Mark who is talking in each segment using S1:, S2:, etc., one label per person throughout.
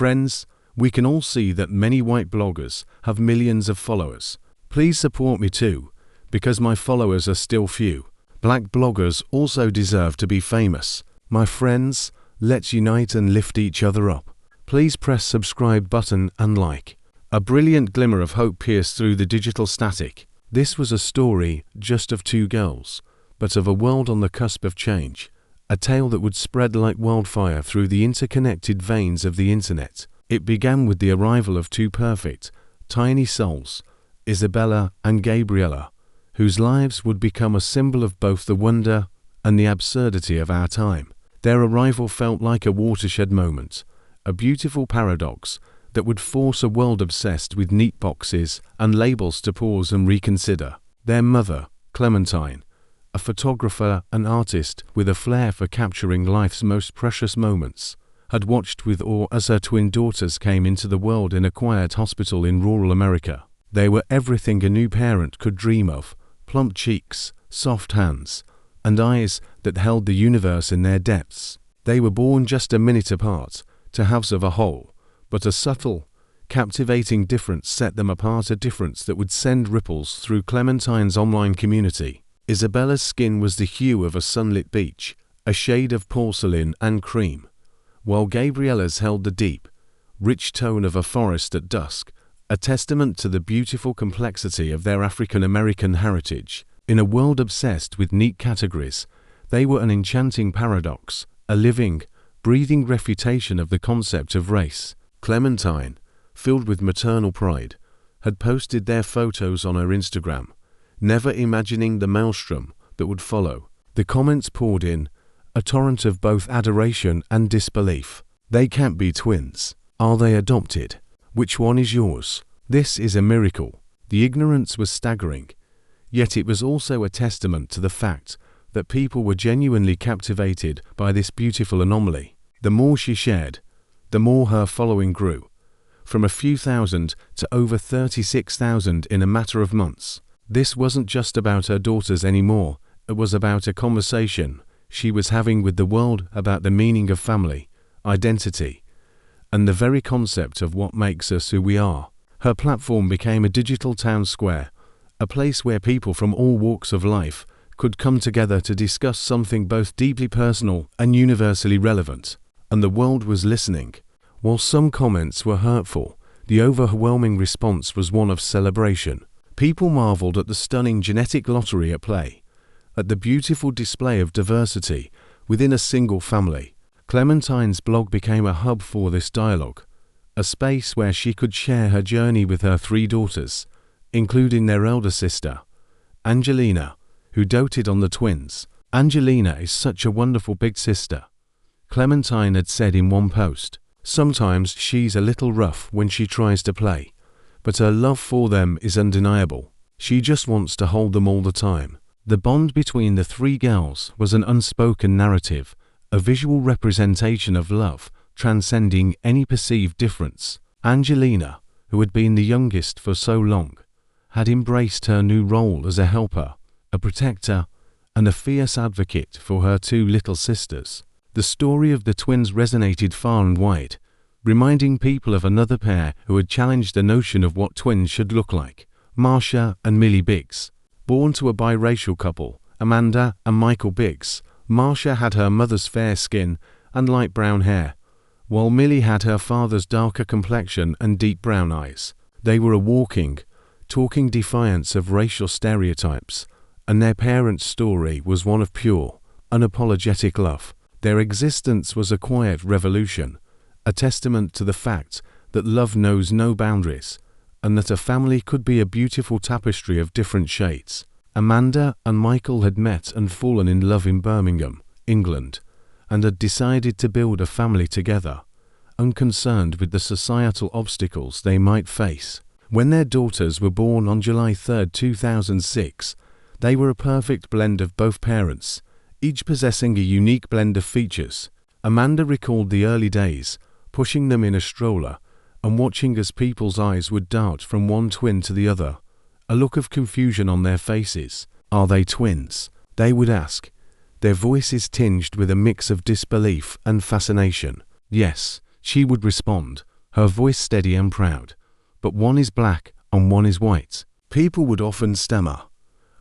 S1: Friends, we can all see that many white bloggers have millions of followers. Please support me too, because my followers are still few. Black bloggers also deserve to be famous. My friends, let's unite and lift each other up. Please press subscribe button and like. A brilliant glimmer of hope pierced through the digital static. This was a story just of two girls, but of a world on the cusp of change. A tale that would spread like wildfire through the interconnected veins of the internet. It began with the arrival of two perfect, tiny souls, Isabella and Gabriella, whose lives would become a symbol of both the wonder and the absurdity of our time. Their arrival felt like a watershed moment, a beautiful paradox that would force a world obsessed with neat boxes and labels to pause and reconsider. Their mother, Clementine, a photographer and artist with a flair for capturing life's most precious moments, had watched with awe as her twin daughters came into the world in a quiet hospital in rural America. They were everything a new parent could dream of: plump cheeks, soft hands, and eyes that held the universe in their depths. They were born just a minute apart, to halves of a whole, but a subtle, captivating difference set them apart, a difference that would send ripples through Clementine's online community. Isabella's skin was the hue of a sunlit beach, a shade of porcelain and cream, while Gabriella's held the deep, rich tone of a forest at dusk, a testament to the beautiful complexity of their African-American heritage. In a world obsessed with neat categories, they were an enchanting paradox, a living, breathing refutation of the concept of race. Clementine, filled with maternal pride, had posted their photos on her Instagram, never imagining the maelstrom that would follow. The comments poured in, a torrent of both adoration and disbelief. They can't be twins. Are they adopted? Which one is yours? This is a miracle. The ignorance was staggering, yet it was also a testament to the fact that people were genuinely captivated by this beautiful anomaly. The more she shared, the more her following grew, from a few thousand to over 36,000 in a matter of months. This wasn't just about her daughters anymore, it was about a conversation she was having with the world about the meaning of family, identity, and the very concept of what makes us who we are. Her platform became a digital town square, a place where people from all walks of life could come together to discuss something both deeply personal and universally relevant. And the world was listening. While some comments were hurtful, the overwhelming response was one of celebration. People marveled at the stunning genetic lottery at play, at the beautiful display of diversity within a single family. Clementine's blog became a hub for this dialogue, a space where she could share her journey with her three daughters, including their elder sister, Angelina, who doted on the twins. "Angelina is such a wonderful big sister," Clementine had said in one post. "Sometimes she's a little rough when she tries to play, but her love for them is undeniable. She just wants to hold them all the time." The bond between the three girls was an unspoken narrative, a visual representation of love transcending any perceived difference. Angelina, who had been the youngest for so long, had embraced her new role as a helper, a protector, and a fierce advocate for her two little sisters. The story of the twins resonated far and wide, reminding people of another pair who had challenged the notion of what twins should look like. Marsha and Millie Biggs. Born to a biracial couple, Amanda and Michael Biggs, Marsha had her mother's fair skin and light brown hair, while Millie had her father's darker complexion and deep brown eyes. They were a walking, talking defiance of racial stereotypes, and their parents' story was one of pure, unapologetic love. Their existence was a quiet revolution, a testament to the fact that love knows no boundaries, and that a family could be a beautiful tapestry of different shades. Amanda and Michael had met and fallen in love in Birmingham, England, and had decided to build a family together, unconcerned with the societal obstacles they might face. When their daughters were born on July 3, 2006, they were a perfect blend of both parents, each possessing a unique blend of features. Amanda recalled the early days, pushing them in a stroller, and watching as people's eyes would dart from one twin to the other, a look of confusion on their faces. "Are they twins?" they would ask, their voices tinged with a mix of disbelief and fascination. "Yes," she would respond, her voice steady and proud. But one is black and one is white. People would often stammer,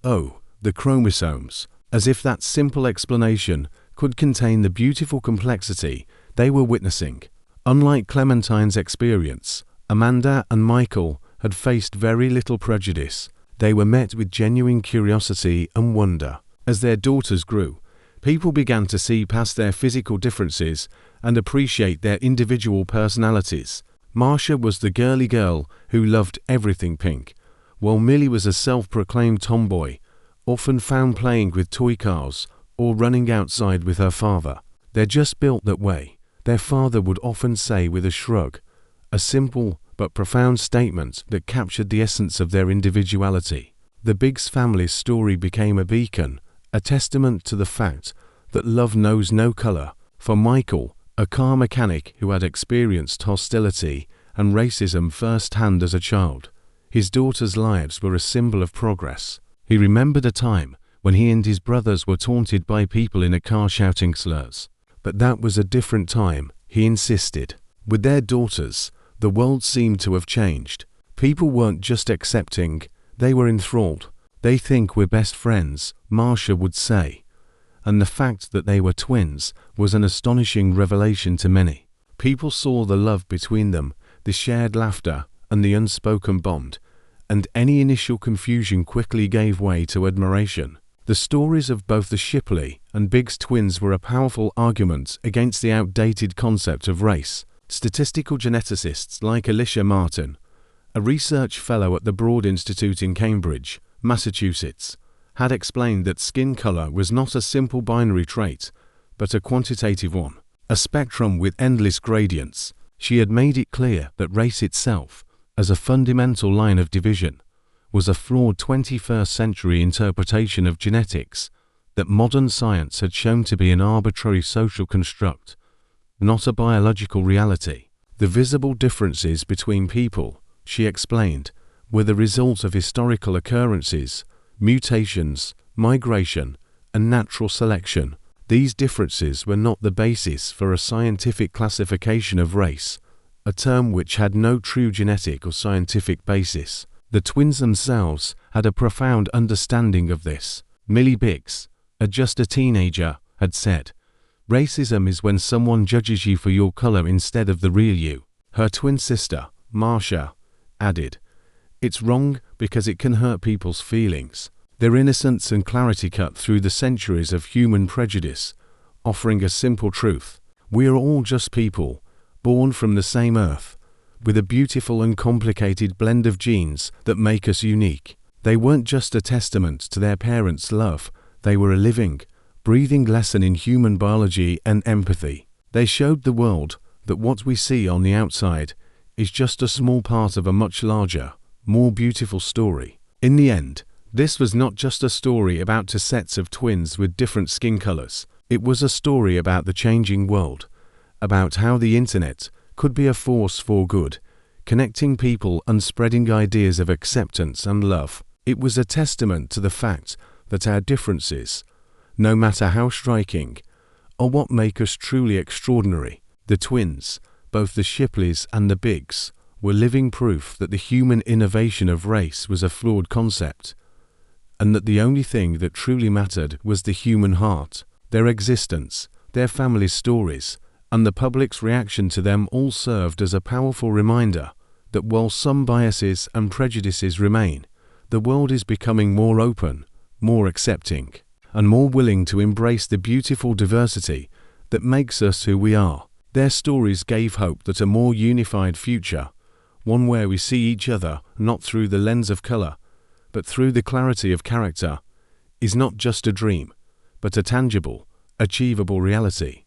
S1: "Oh, the chromosomes," as if that simple explanation could contain the beautiful complexity they were witnessing. Unlike Clementine's experience, Amanda and Michael had faced very little prejudice. They were met with genuine curiosity and wonder. As their daughters grew, people began to see past their physical differences and appreciate their individual personalities. Marcia was the girly girl who loved everything pink, while Millie was a self-proclaimed tomboy, often found playing with toy cars or running outside with her father. "They're just built that way," their father would often say with a shrug, a simple but profound statement that captured the essence of their individuality. The Biggs family's story became a beacon, a testament to the fact that love knows no color. For Michael, a car mechanic who had experienced hostility and racism firsthand as a child, his daughters' lives were a symbol of progress. He remembered a time when he and his brothers were taunted by people in a car shouting slurs. But that was a different time, he insisted. With their daughters, the world seemed to have changed. People weren't just accepting, they were enthralled. "They think we're best friends," Marcia would say. And the fact that they were twins was an astonishing revelation to many. People saw the love between them, the shared laughter, and the unspoken bond, and any initial confusion quickly gave way to admiration. The stories of both the Shipley and Biggs twins were a powerful argument against the outdated concept of race. Statistical geneticists like Alicia Martin, a research fellow at the Broad Institute in Cambridge, Massachusetts, had explained that skin color was not a simple binary trait, but a quantitative one, a spectrum with endless gradients. She had made it clear that race itself, as a fundamental line of division, was a flawed 21st century interpretation of genetics that modern science had shown to be an arbitrary social construct, not a biological reality. The visible differences between people, she explained, were the result of historical occurrences, mutations, migration, and natural selection. These differences were not the basis for a scientific classification of race, a term which had no true genetic or scientific basis. The twins themselves had a profound understanding of this. Millie Biggs, just a teenager, had said, "Racism is when someone judges you for your color instead of the real you." Her twin sister, Marcia, added, "It's wrong because it can hurt people's feelings." Their innocence and clarity cut through the centuries of human prejudice, offering a simple truth. We are all just people, born from the same earth, with a beautiful and complicated blend of genes that make us unique. They weren't just a testament to their parents' love, they were a living, breathing lesson in human biology and empathy. They showed the world that what we see on the outside is just a small part of a much larger, more beautiful story. In the end, this was not just a story about two sets of twins with different skin colors. It was a story about the changing world, about how the internet could be a force for good, connecting people and spreading ideas of acceptance and love. It was a testament to the fact that our differences, no matter how striking, are what make us truly extraordinary. The twins, both the Shipleys and the Biggs, were living proof that the human innovation of race was a flawed concept, and that the only thing that truly mattered was the human heart. Their existence, their family stories, and the public's reaction to them all served as a powerful reminder that while some biases and prejudices remain, the world is becoming more open, more accepting, and more willing to embrace the beautiful diversity that makes us who we are. Their stories gave hope that a more unified future, one where we see each other not through the lens of color, but through the clarity of character, is not just a dream, but a tangible, achievable reality.